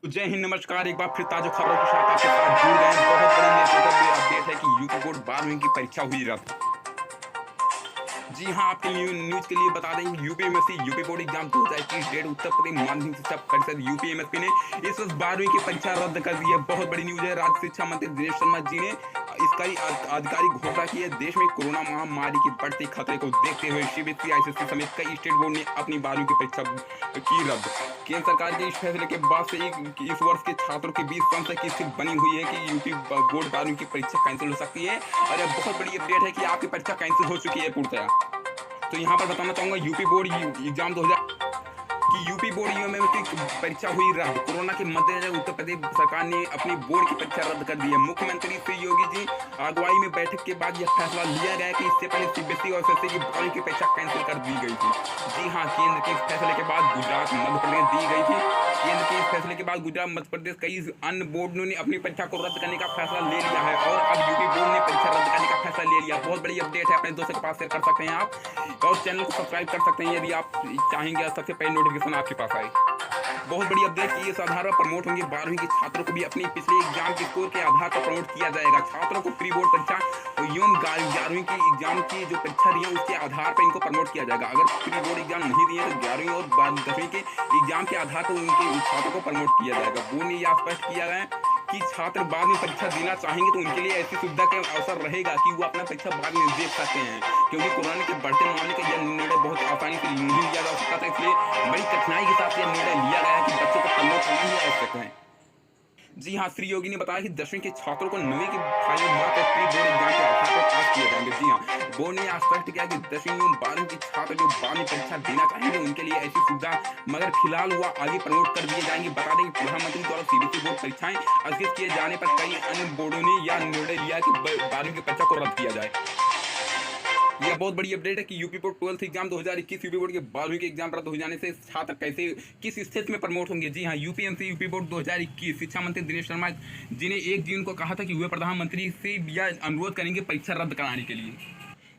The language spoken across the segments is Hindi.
तो जय हिंद, नमस्कार। एक बार फिर ताज़ा खबरों के साथ आपके साथ जुड़ गए हैं। बहुत बड़ी लेटेस्ट अपडेट है कि यूपी बोर्ड 12वीं की परीक्षा हुई रद्द। जी हाँ, आपके न्यूज़ के लिए बता दें कि यूपीएमएससी UP board exam 2021 date Uttar Pradesh माध्यमिक शिक्षा परिषद यूपीएमएससी ने इस वर्ष 12वीं की परीक्षा रद्द कर दी है। बहुत बड़ी न्यूज़ है। राज्य शिक्षा मंत्री दिनेश शर्मा जी ने इसका ही आधिकारिक घोषणा की है। देश में कोरोना महामारी की बढ़ते खतरे को देखते हुए सीबीएसई, आईसीएसई समेत कई स्टेट बोर्ड ने अपनी 12वीं की परीक्षा की रद्द। केंद्र सरकार के इस फैसले के बाद से इस वर्ष के छात्रों के बीच संशय की स्थिति बनी हुई है कि यूपी बोर्ड 12वीं की परीक्षा कैंसिल हो सकती है। और यह बहुत बड़ी अपडेट है कि आपकी परीक्षा कैंसिल हो चुकी है पूर्णतः। तो यहाँ पर बताना चाहूंगा यूपी बोर्ड एग्जाम 2000 कि यूपी बोर्ड यूएमएससी परीक्षा हुई रद्द। कोरोना के मद्देनजर उत्तर प्रदेश सरकार ने अपनी बोर्ड की परीक्षा रद्द कर दी है। मुख्यमंत्री श्री योगी जी अगुवाई में बैठक के बाद यह फैसला लिया गया कि इससे पहले सीबीएसई और एसएससी की 12वीं की परीक्षा कैंसिल कर दी गई थी। जी हाँ, केंद्र के इस फैसले के बाद गुजरात, मध्य प्रदेश दी गई थी। केंद्र के इस फैसले के बाद गुजरात, मध्य प्रदेश, कई अन्य बोर्डों ने अपनी परीक्षा को रद्द करने का फैसला ले लिया है और अब यूपी बोर्ड ने परीक्षा रद्द करने का फैसला ले लिया। बहुत बड़ी अपडेट है, अपने दोस्तों के पास शेयर कर सकते हैं आप और चैनल को सब्सक्राइब कर सकते हैं यदि आप चाहेंगे सबसे पहले नोटिफिकेशन आपके पास आए। बहुत बड़ी अपडेट की इस आधार पर प्रमोट होंगे 12वीं के छात्रों को भी अपने पिछले एग्जाम के स्कोर के आधार पर प्रमोट किया जाएगा। छात्रों को प्री बोर्ड परीक्षा एवं 11वीं की एग्जाम की जो परीक्षा दी है उसके आधार पर इनको प्रमोट किया जाएगा। अगर प्री बोर्ड एग्जाम नहीं दिए तो 11वीं और 10वीं के एग्जाम के आधार पर उनके छात्रों को प्रमोट किया जाएगा। बोर्ड ने यह स्पष्ट किया गया कि छात्र बाद में परीक्षा देना चाहेंगे तो उनके लिए ऐसी सुविधा का अवसर रहेगा कि वो अपना परीक्षा बाद में दे सकते हैं, क्योंकि कोरोना के बढ़ते मामले का यह निर्णय बहुत आसानी से नहीं लिया जा सकता था। इसलिए बड़ी कठिनाई के साथ यह निर्णय लिया गया है कि बच्चों को प्रमोट करना ही आवश्यक है। जी हाँ, श्री योगी ने बताया कि 10वीं के छात्रों को 9वीं के final mark pre board exam के आधार पर पास किए जाएंगे। जी हाँ, बोर्ड ने स्पष्ट किया कि 10वीं और 12वीं के छात्र जो बाद में परीक्षा देना चाहेंगे उनके लिए ऐसी सुविधा मगर फिलहाल वह आगे प्रमोट कर दिए जाएंगे। बता दें कि प्रधानमंत्री द्वारा सीबीएसई बोर्ड परीक्षाएं स्थगित किए जाने पर कई अन्य बोर्डों ने यह निर्णय लिया कि 12वीं की परीक्षा को रद्द किया जाए। यह बहुत बड़ी अपडेट है कि UP board 12th exam 2021 UP board के 12वीं के एग्जाम रद्द हो जाने से छात्र कैसे किस स्थिति में प्रमोट होंगे। जी हाँ, यूपीएमसी यूपी बोर्ड 2021 शिक्षा मंत्री दिनेश शर्मा जी ने 1 जून को कहा था कि वे प्रधानमंत्री से यह अनुरोध करेंगे परीक्षा रद्द कराने के लिए।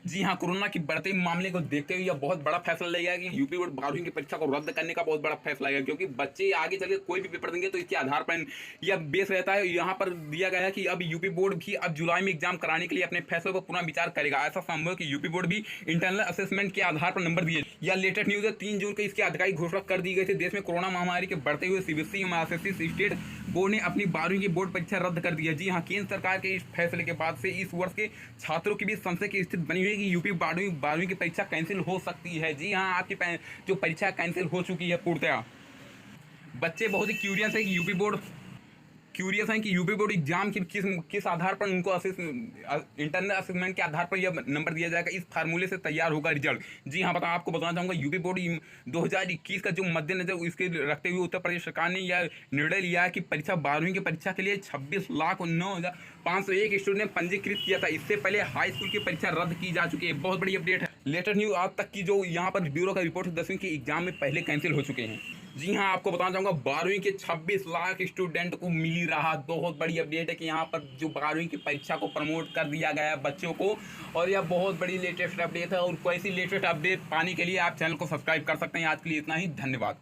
जी हाँ, कोरोना के बढ़ते मामले को देखते हुए यह बहुत बड़ा फैसला लिया गया कि यूपी बोर्ड 12वीं की परीक्षा को रद्द करने का बहुत बड़ा फैसला है, क्योंकि बच्चे आगे चल के कोई भी पेपर देंगे तो इसके आधार पर यह बेस रहता है। यहाँ पर दिया गया है कि अब यूपी बोर्ड भी अब जुलाई में एग्जाम कराने के लिए अपने फैसले पर पुनः विचार करेगा। ऐसा संभव है कि यूपी बोर्ड भी इंटरनल असेसमेंट के आधार पर नंबर दिए। यह लेटेस्ट न्यूज है। 3 जून को इसकी आधिकारिक घोषणा कर दी गई थी। देश में कोरोना महामारी के बढ़ते हुए सीबीएसई और एसएससी स्टेट बोर्ड ने अपनी 12वीं की बोर्ड परीक्षा रद्द कर दी है। जी हाँ, केंद्र सरकार के इस फैसले के बाद से इस वर्ष के छात्रों के बीच संशय की स्थिति बनी हुई है कि यूपी 12वीं की परीक्षा कैंसिल हो सकती है। जी हाँ, आपकी जो परीक्षा कैंसिल हो चुकी है पूर्णतः। बच्चे बहुत ही क्यूरियस हैं कि यूपी बोर्ड एग्जाम की किस आधार पर उनको इंटरनल असेसमेंट के आधार पर यह नंबर दिया जाएगा। इस फार्मूले से तैयार होगा रिजल्ट। जी हाँ, आपको बताना चाहूँगा यूपी बोर्ड 2021 का जो मद्देनजर इसके रखते हुए उत्तर प्रदेश सरकार ने यह निर्णय लिया है कि 12वीं की परीक्षा के लिए 26,09,501 स्टूडेंट ने पंजीकृत किया था। इससे पहले हाई स्कूल की परीक्षा रद्द की जा चुकी है। बहुत बड़ी अपडेट है। लेटेस्ट न्यूज आज तक की जो यहाँ पर ब्यूरो का रिपोर्ट 10वीं के एग्जाम में पहले कैंसिल हो चुके हैं। जी हाँ, आपको बताना चाहूँगा 12वीं के 26 लाख स्टूडेंट को मिली राहत। बहुत बड़ी अपडेट है कि यहाँ पर जो 12वीं की परीक्षा को प्रमोट कर दिया गया है बच्चों को, और यह बहुत बड़ी लेटेस्ट अपडेट है। और कोई सी लेटेस्ट अपडेट पाने के लिए आप चैनल को सब्सक्राइब कर सकते हैं। आज के लिए इतना ही, धन्यवाद।